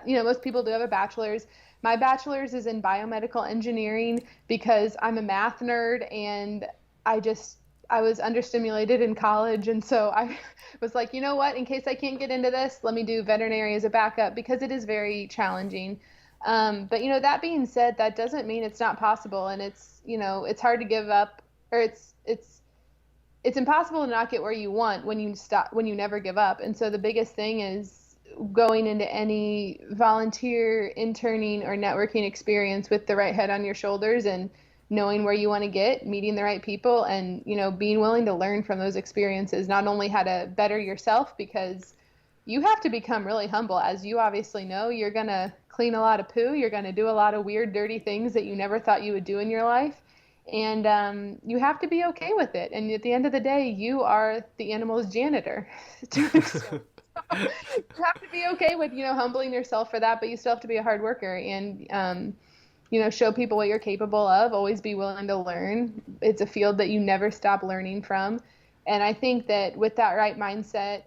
most people do have a bachelor's. My bachelor's is in biomedical engineering because I'm a math nerd and I just, I was understimulated in college. And so I was like, you know what, in case I can't get into this, let me do veterinary as a backup because it is very challenging. But that being said, that doesn't mean it's not possible, and it's hard to give up, or it's impossible to not get where you want when you never give up. And so the biggest thing is going into any volunteer, interning, or networking experience with the right head on your shoulders and knowing where you want to get, meeting the right people, and being willing to learn from those experiences, not only how to better yourself, because you have to become really humble. As you obviously know, you're going to clean a lot of poo. You're going to do a lot of weird, dirty things that you never thought you would do in your life. And you have to be okay with it. And at the end of the day, you are the animal's janitor. You have to be okay with, humbling yourself for that, but you still have to be a hard worker and, show people what you're capable of. Always be willing to learn. It's a field that you never stop learning from. And I think that with that right mindset,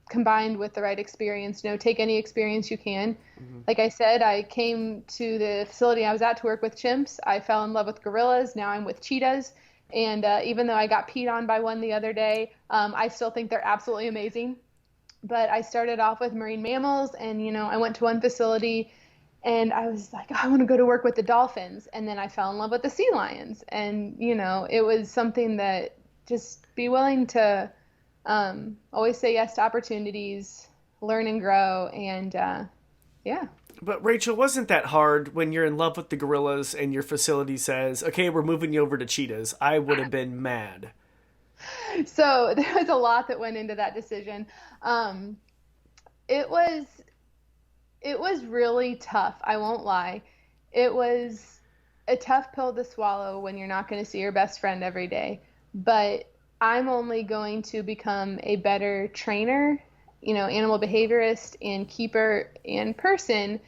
combined with the right experience, take any experience you can. Mm-hmm. Like I said, I came to the facility I was at to work with chimps. I fell in love with gorillas. Now I'm with cheetahs. And even though I got peed on by one the other day, I still think they're absolutely amazing. But I started off with marine mammals, and I went to one facility and I was like, oh, I want to go to work with the dolphins. And then I fell in love with the sea lions. And it was something that just be willing to always say yes to opportunities, learn and grow, and yeah. But Rachel, wasn't that hard when you're in love with the gorillas and your facility says, okay, we're moving you over to cheetahs? I would have been mad. So there was a lot that went into that decision. It was it was really tough. I won't lie. It was a tough pill to swallow when you're not going to see your best friend every day. But I'm only going to become a better trainer, animal behaviorist and keeper and person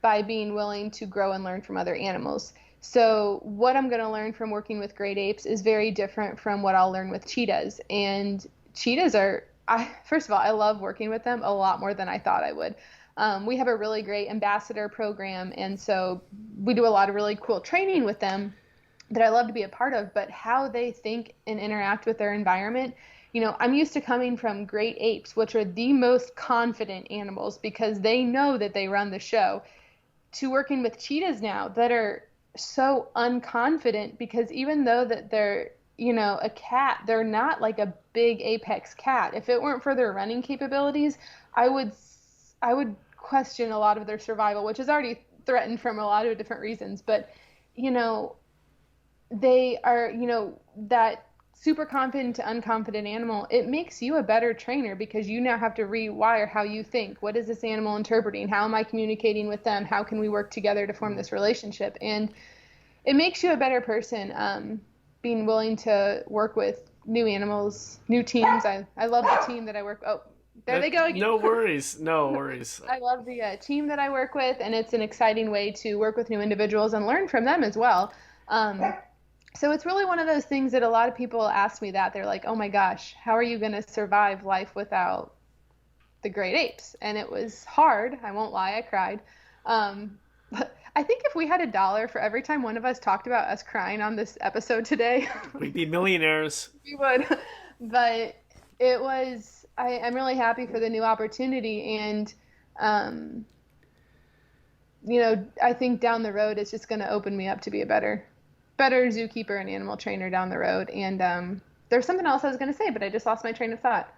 by being willing to grow and learn from other animals. So what I'm going to learn from working with great apes is very different from what I'll learn with cheetahs. And cheetahs first of all, I love working with them a lot more than I thought I would. We have a really great ambassador program, and so we do a lot of really cool training with them that I love to be a part of. But how they think and interact with their environment, I'm used to coming from great apes, which are the most confident animals because they know that they run the show, to working with cheetahs now that are so unconfident because even though that they're a cat, they're not like a big apex cat. If it weren't for their running capabilities, I would question a lot of their survival, which is already threatened from a lot of different reasons. But they are that super confident to unconfident animal, it makes you a better trainer because you now have to rewire how you think. What is this animal interpreting? How am I communicating with them? How can we work together to form this relationship? And it makes you a better person, being willing to work with new animals, new teams. I love the team that I work. Oh, there they go again. No worries. No worries. I love the team that I work with, and it's an exciting way to work with new individuals and learn from them as well. So it's really one of those things that a lot of people ask me that. They're like, oh my gosh, how are you going to survive life without the great apes? And it was hard. I won't lie. I cried. But I think if we had $1 for every time one of us talked about us crying on this episode today, we'd be millionaires. We would. But it was, I'm really happy for the new opportunity. And, I think down the road, it's just going to open me up to be a better zookeeper and animal trainer down the road. And there's something else I was going to say, but I just lost my train of thought.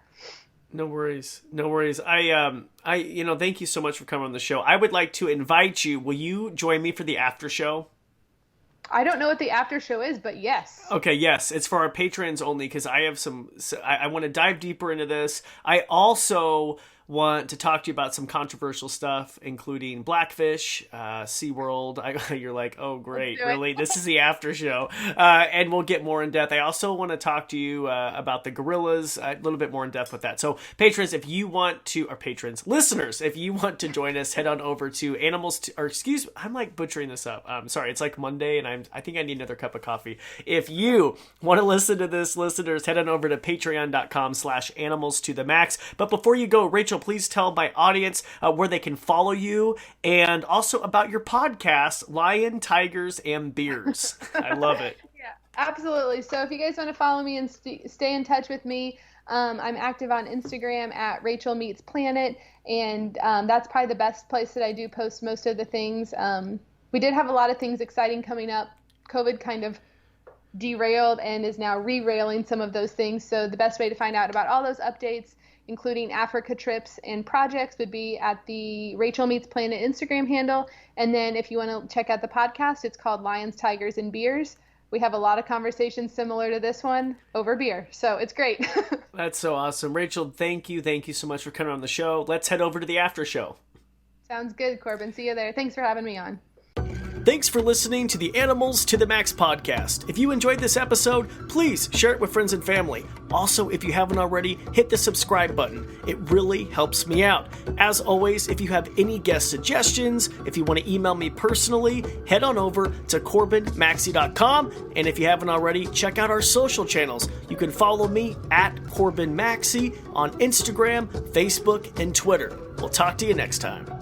No worries. No worries. I thank you so much for coming on the show. I would like to invite you. Will you join me for the after show? I don't know what the after show is, but yes. Okay, yes. It's for our patrons only because I have I want to dive deeper into this. I also want to talk to you about some controversial stuff, including Blackfish, SeaWorld. You're like, oh, great, really? This is the after show. And we'll get more in depth. I also want to talk to you about the gorillas, a little bit more in depth with that. So listeners, if you want to join us, head on over to I'm like butchering this up. Sorry, it's like Monday and I think I need another cup of coffee. If you want to listen to this, listeners, head on over to patreon.com/animals-to-the-max. But before you go, Rachel, please tell my audience where they can follow you and also about your podcast, Lion, Tigers, and Beers. I love it. Yeah, absolutely. So if you guys want to follow me and stay in touch with me, I'm active on Instagram at Rachel Meets Planet, and that's probably the best place that I do post most of the things. We did have a lot of things exciting coming up. COVID kind of derailed and is now re-railing some of those things. So the best way to find out about all those updates, including Africa trips and projects, would be at the Rachel Meets Planet Instagram handle. And then if you want to check out the podcast, it's called Lions, Tigers, and Beers. We have a lot of conversations similar to this one over beer. So it's great. That's so awesome. Rachel, thank you. Thank you so much for coming on the show. Let's head over to the after show. Sounds good, Corbin. See you there. Thanks for having me on. Thanks for listening to the Animals to the Max podcast. If you enjoyed this episode, please share it with friends and family. Also, if you haven't already, hit the subscribe button. It really helps me out. As always, if you have any guest suggestions, if you want to email me personally, head on over to CorbinMaxey.com. And if you haven't already, check out our social channels. You can follow me at Corbin Maxey on Instagram, Facebook, and Twitter. We'll talk to you next time.